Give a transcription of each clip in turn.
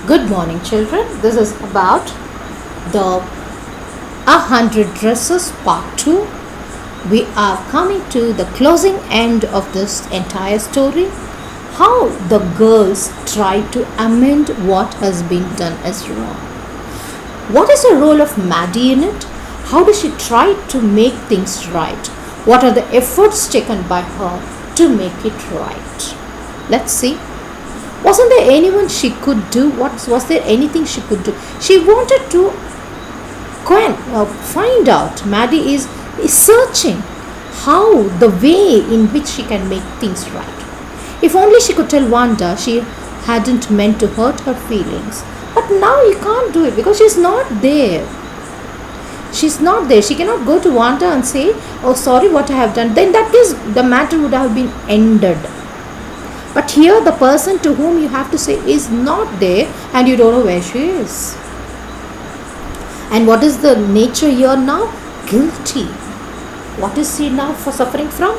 Good morning, children. This is about the 100 Dresses Part 2. We are coming to the closing end of this entire story. How the girls try to amend what has been done as wrong. What is the role of Maddie in it? How does she try to make things right? What are the efforts taken by her to make it right? Let's see. Wasn't there anyone she could do? Was there anything she could do? She wanted to find out. Maddie is searching how the way in which she can make things right. If only she could tell Wanda she hadn't meant to hurt her feelings. But now you can't do it because she's not there. She's not there. She cannot go to Wanda and say, "Oh, sorry, what I have done." Then that case, the matter would have been ended. But here, the person to whom you have to say is not there, and you don't know where she is. And what is the nature here now? Guilty. What is she now for suffering from?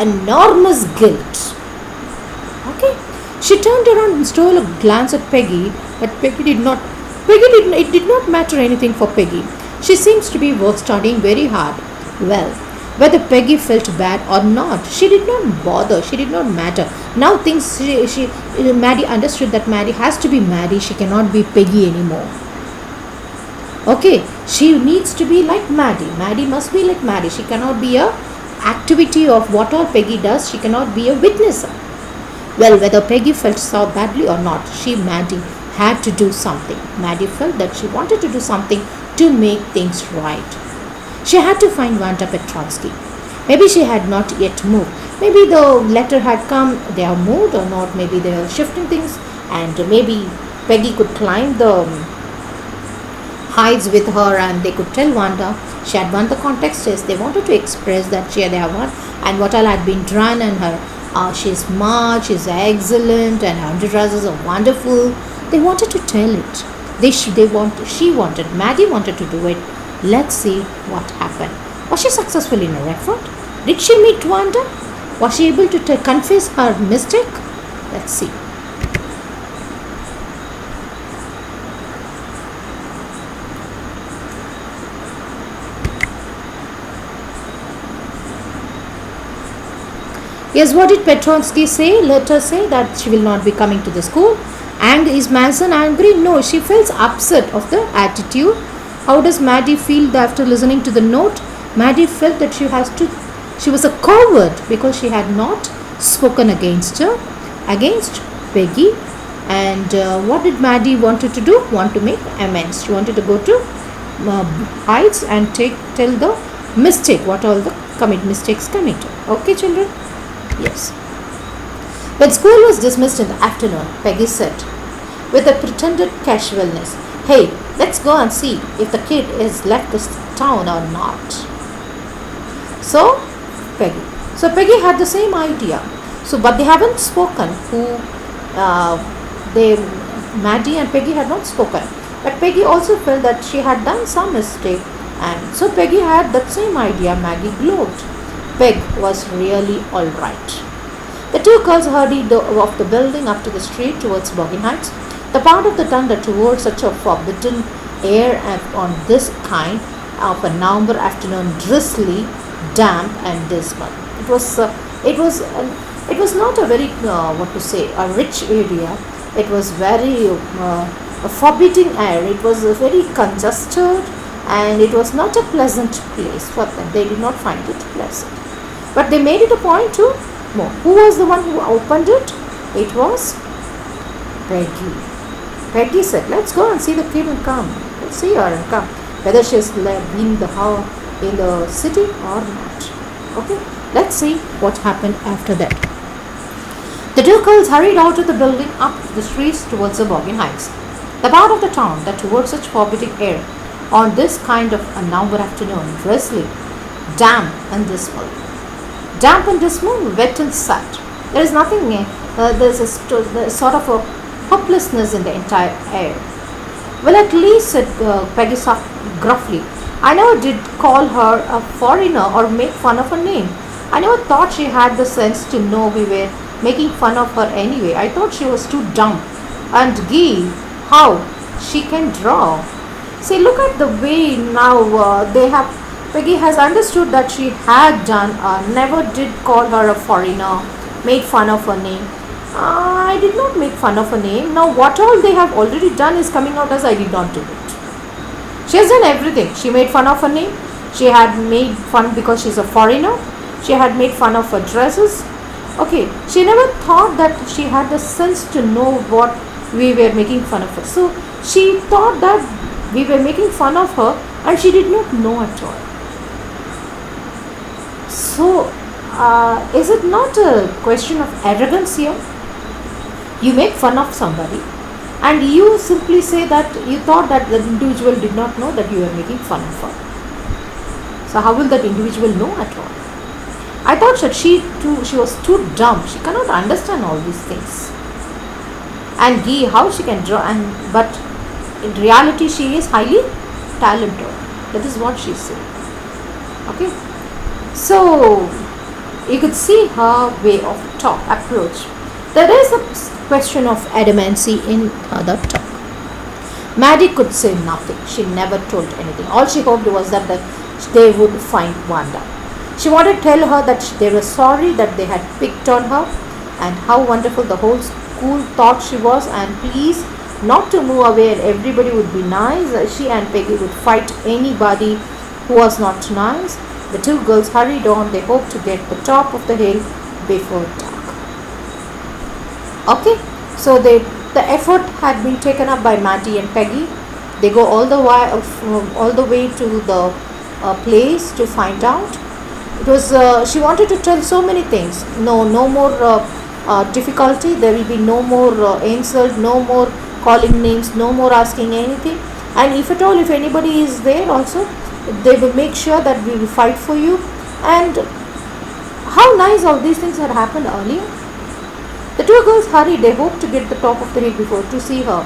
Enormous guilt. Okay. She turned around and stole a glance at Peggy, but Peggy did not. It did not matter anything for Peggy. She seems to be worth studying very hard. Well, whether Peggy felt bad or not, she did not bother. She did not matter. Now Maddie understood that Maddie has to be Maddie. She cannot be Peggy anymore. Okay, she needs to be like Maddie. Maddie must be like Maddie. She cannot be a activity of what all Peggy does. She cannot be a witness. Well, whether Peggy felt so badly or not, Maddie, had to do something. Maddie felt that she wanted to do something to make things right. She had to find Wanda Petronsky. Maybe she had not yet moved. Maybe the letter had come, they have moved or not. Maybe they are shifting things, and maybe Peggy could climb the heights with her and they could tell Wanda she had won the context test. They wanted to express that they have won and what all had been done, and she's smart, she's excellent, and her dresses are wonderful. They wanted to tell it. Maddie wanted to do it. Let's see what happened. Was she successful in her effort? Did she meet Wanda? Was she able to confess her mistake? Let's see. Yes, what did Petronsky say? Let her say that she will not be coming to the school. And is Manson angry? No, she feels upset of the attitude. How does Maddie feel after listening to the note? Maddie felt that she was a coward because she had not spoken against Peggy. And what did Maddie wanted to do? Want to make amends. She wanted to go to Heights and tell the mistake, what all the mistakes committed. Okay, children? Yes. When school was dismissed in the afternoon, Peggy said, with a pretended casualness, "Hey, let's go and see if the kid has left this town or not." So Peggy had the same idea. But they haven't spoken. Maddie and Peggy had not spoken. But Peggy also felt that she had done some mistake, and so Peggy had that same idea. Maggie glowed. Peg was really all right. The two girls hurried off the building up to the street towards Boggin Heights, the part of the town that wore such a forbidden air on this kind of a November afternoon, drizzly, damp, and dismal. It was not a very a rich area. It was very a forbidding air. It was very congested, and it was not a pleasant place for them. They did not find it pleasant. But they made it a point to move. Who was the one who opened it? It was Peggy. Peggy said, "Let's go and see the kid and come. Let's see her and come. Whether she's been in the city or not." Okay, let's see what happened after that. The two girls hurried out of the building up the streets towards the Boggin Heights, the part of the town that wore such forbidding air on this kind of a November afternoon, drizzly, damp and dismal. Damp and dismal, wet and sad. There is nothing, there's sort of a hopelessness in the entire air. "Well, at least," said Peggy gruffly, "I never did call her a foreigner or make fun of her name. I never thought she had the sense to know we were making fun of her anyway. I thought she was too dumb and gay how she can draw. See, look at the way now they have. Peggy has understood that she had done, never did call her a foreigner, made fun of her name. I did not make fun of her name. Now, what all they have already done is coming out as I did not do it. She has done everything. She made fun of her name. She had made fun because she's a foreigner. She had made fun of her dresses. Okay, she never thought that she had the sense to know what we were making fun of her. So she thought that we were making fun of her and she did not know at all. So, is it not a question of arrogance here? You make fun of somebody and you simply say that you thought that the individual did not know that you were making fun of her. So, how will that individual know at all? I thought that she was too dumb. She cannot understand all these things. And how she can draw, but in reality she is highly talented. That is what she said. Okay. So you could see her way of approach. There is a question of adamancy in the talk. Maddie could say nothing. She never told anything. All she hoped was that they would find Wanda. She wanted to tell her that they were sorry that they had picked on her and how wonderful the whole school thought she was, and please not to move away and everybody would be nice. She and Peggy would fight anybody who was not nice. The two girls hurried on. They hoped to get the top of the hill before dark. Okay, so the effort had been taken up by Maddie and Peggy. They go all the way to the place to find out. It was she wanted to tell so many things. No more difficulty. There will be no more insult, no more calling names, no more asking anything. And if at all, if anybody is there also, they will make sure that we will fight for you. And how nice all these things had happened earlier. The two girls hurried. They hoped to get the top of the hill before to see her.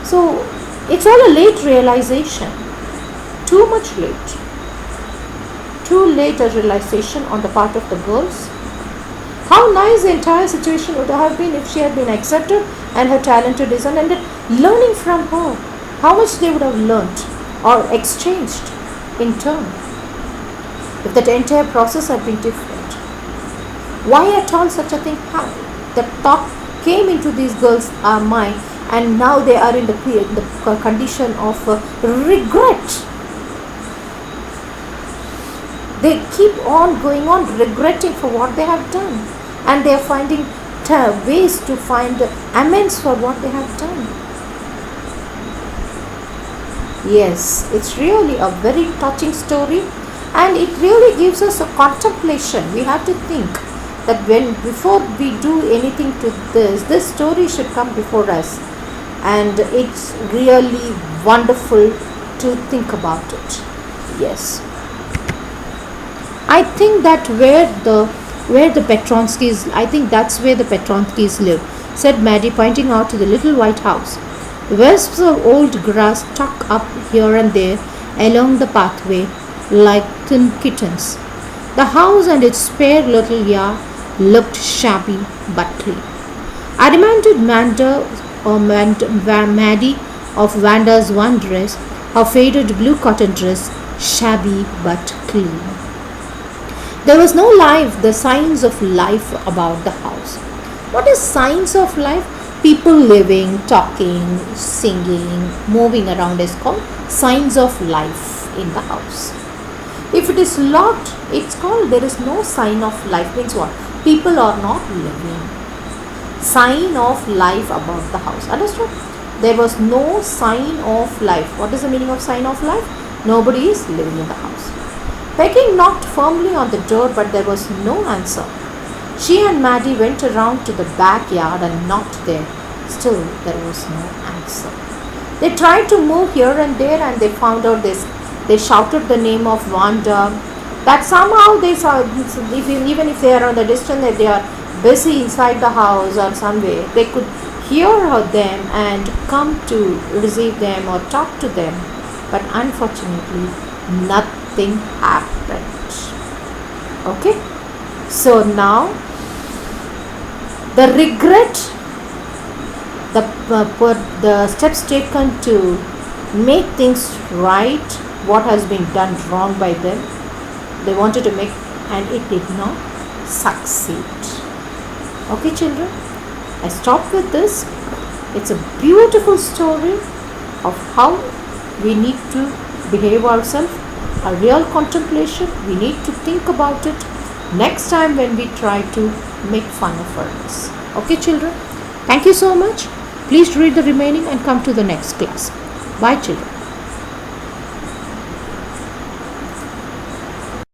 So it's all a late realization. Too much late. Too late a realization on the part of the girls. How nice the entire situation would have been if she had been accepted and her talented design, and learning from her. How much they would have learnt or exchanged in turn if that entire process had been different. Why at all such a thing happened? The thought came into these girls' mind, and now they are in the condition of regret. They keep on going on regretting for what they have done, and they are finding ways to find amends for what they have done. Yes, it's really a very touching story, and it really gives us a contemplation. We have to think that before we do anything to this story should come before us, and it's really wonderful to think about it. Yes, I think that where the Petronskis, I think that's where the Petronskis live, said Maddie, pointing out to the little white house. Wisps of old grass stuck up here and there along the pathway like thin kittens. The house and its spare little yard looked shabby but clean. I reminded Maddie of Wanda's one dress, her faded blue cotton dress, shabby but clean. There was no life, the signs of life about the house. What is signs of life? People living, talking, singing, moving around is called signs of life in the house. If it is locked, it's called there is no sign of life. Means what? People are not living. Sign of life about the house. Understood? There was no sign of life. What is the meaning of sign of life? Nobody is living in the house. Peggy knocked firmly on the door, but there was no answer. She and Maddie went around to the backyard and knocked there. Still, there was no answer. They tried to move here and there, and they found out this. They shouted the name of Wanda. That somehow they saw, even if they are on the distance, that they are busy inside the house or somewhere, they could hear them and come to receive them or talk to them. But unfortunately, nothing happened. Okay? So now, the regret the steps taken to make things right, what has been done wrong by them, they wanted to make, and it did not succeed. Okay, children, I stop with this. It's a beautiful story of how we need to behave ourselves, a real contemplation. We need to think about it next time when we try to make fun of others. Okay, children, thank you so much. Please read the remaining and come to the next class. Bye, children.